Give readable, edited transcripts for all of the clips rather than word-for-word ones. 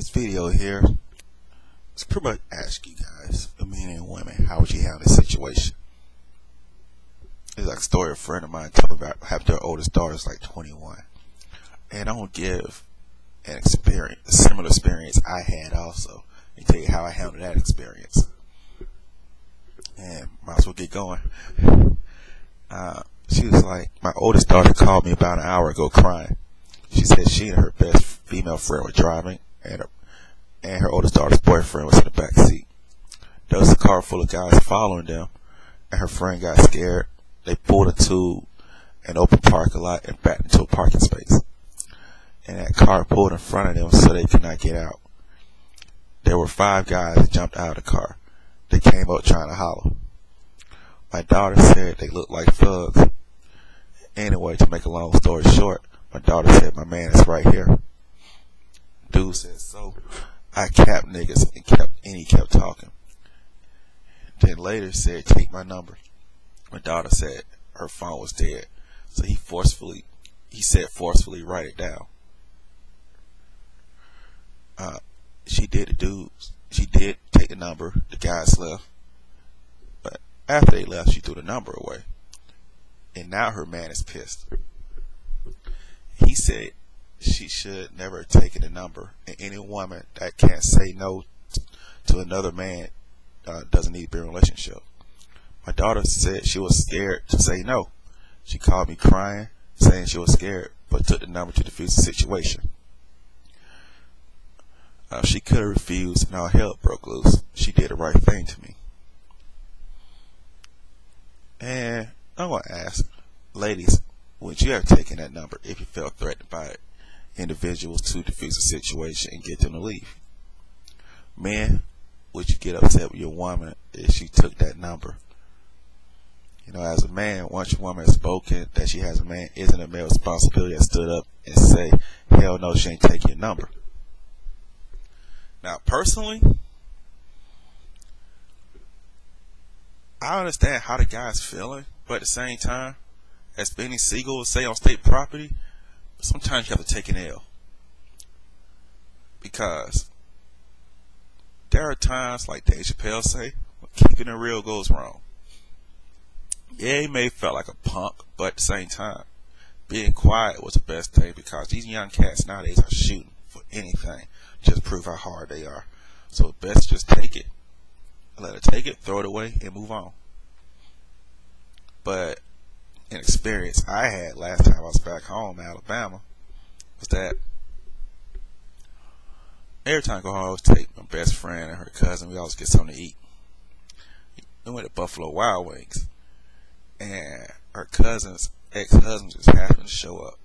This video here is pretty much ask you guys, men and women, how would you handle this situation? It's like a story a friend of mine told me about having their oldest daughter is like 21. And I'm going to give an experience, a similar experience I had also, and tell you how I handled that experience. And might as well get going. She was like, my oldest daughter called me about an hour ago crying. She said she and her best female friend were driving, and her oldest daughter's boyfriend was in the back seat. There was a car full of guys following them, and her friend got scared. They pulled into an open parking lot and backed into a parking space. And that car pulled in front of them so they could not get out. There were 5 guys that jumped out of the car. They came up trying to holler. My daughter said they looked like thugs. Anyway, to make a long story short, my daughter said my man is right here. Dude said, so I capped niggas and he kept talking. Then later said, take my number. My daughter said her phone was dead. So he said forcefully write it down. She did take the number. The guys left. But after they left, she threw the number away. And now her man is pissed. He said she should never have taken the number. And any woman that can't say no to another man doesn't need to be in a relationship. My daughter said she was scared to say no. She called me crying, saying she was scared, but took the number to defuse the situation. She could have refused and all hell broke loose. She did the right thing to me. And I want to ask, ladies, would you have taken that number if you felt threatened by individuals to defuse the situation and get them to leave? Men, would you get upset with your woman if she took that number? You know, as a man, once your woman has spoken that she has a man, isn't a male responsibility to stood up and say, hell no, she ain't taking your number? Now, personally, I understand how the guy's feeling, but at the same time, as Benny Siegel would say on State Property, sometimes you have to take an L. Because there are times, like Dave Chappelle say, when keeping it real goes wrong. Yeah, he may feel like a punk, but at the same time, being quiet was the best thing, because these young cats nowadays are shooting for anything, just prove how hard they are. So best just take it, let her take it, throw it away, and move on. But an experience I had last time I was back home in Alabama was that every time I go home, I always take my best friend and her cousin. We always get something to eat. We went to Buffalo Wild Wings, and her cousin's ex-husband just happened to show up.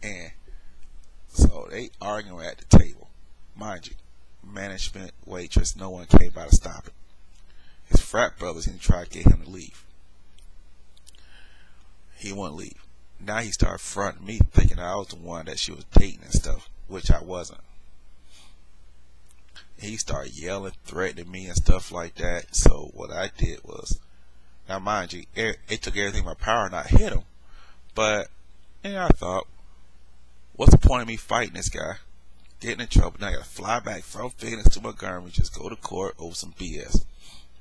And so they arguing at the table. Mind you, management, waitress, no one came by to stop it. His frat brothers, he tried to get him to leave. He wouldn't leave. Now he started fronting me, thinking I was the one that she was dating and stuff, which I wasn't. He started yelling, threatening me and stuff like that. So what I did was, now mind you, it took everything in my power not hit him. But, and I thought, what's the point of me fighting this guy? Getting in trouble. Now I gotta fly back from Phoenix to Montgomery, just go to court over some BS.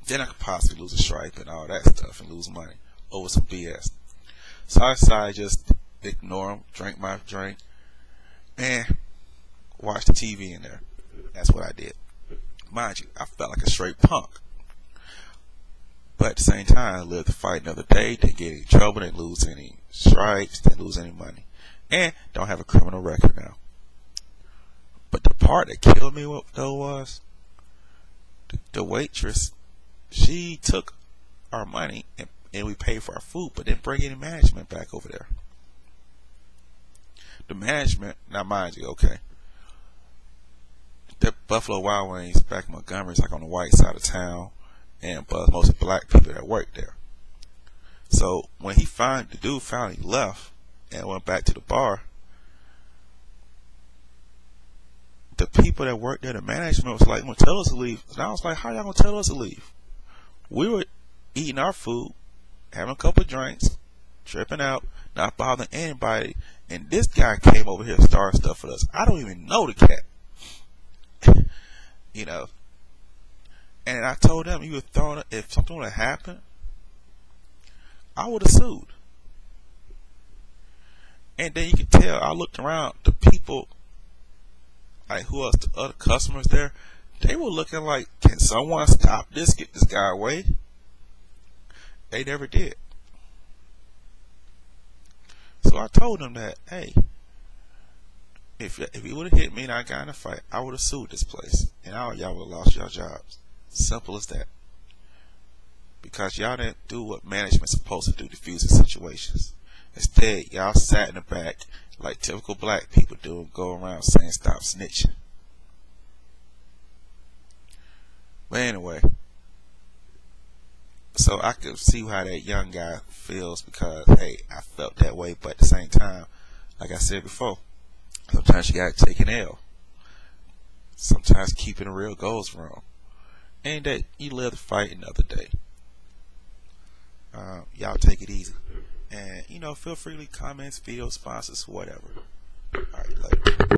Then I could possibly lose a stripe and all that stuff and lose money over some BS. So I decided just ignore him, drink my drink, and watch the TV in there. That's what I did. Mind you, I felt like a straight punk. But at the same time, I lived to fight another day, didn't get in trouble, didn't lose any stripes, didn't lose any money. And don't have a criminal record now. But the part that killed me though was the waitress. She took our money and we paid for our food, but didn't bring any management back over there. The management, now mind you, okay, the Buffalo Wild Wings back in Montgomery is like on the white side of town, and but most black people that work there. So when the dude finally left and went back to the bar, the people that worked there, the management was like, "I'm gonna tell us to leave." And I was like, "How y'all gonna tell us to leave? We were eating our food, having a couple of drinks, tripping out, not bothering anybody, And this guy came over here and started stuff with us. I don't even know the cat. You know. And I told them, if something would have happened, I would have sued. And then you could tell, I looked around, the people, like who else, the other customers there, they were looking like, can someone stop this, get this guy away? They never did. So I told them that, hey, if he would have hit me and I got in a fight, I would have sued this place. And y'all would have lost your jobs. Simple as that. Because y'all didn't do what management's supposed to do, diffusing situations. Instead, y'all sat in the back like typical black people do and go around saying stop snitching. But anyway, so I could see how that young guy feels because, hey, I felt that way, but at the same time, like I said before, sometimes you gotta take an L. Sometimes keeping it real goes wrong. And that you live to fight another day. Y'all take it easy. And, feel free to leave comments, videos, sponsors, whatever. Alright, later.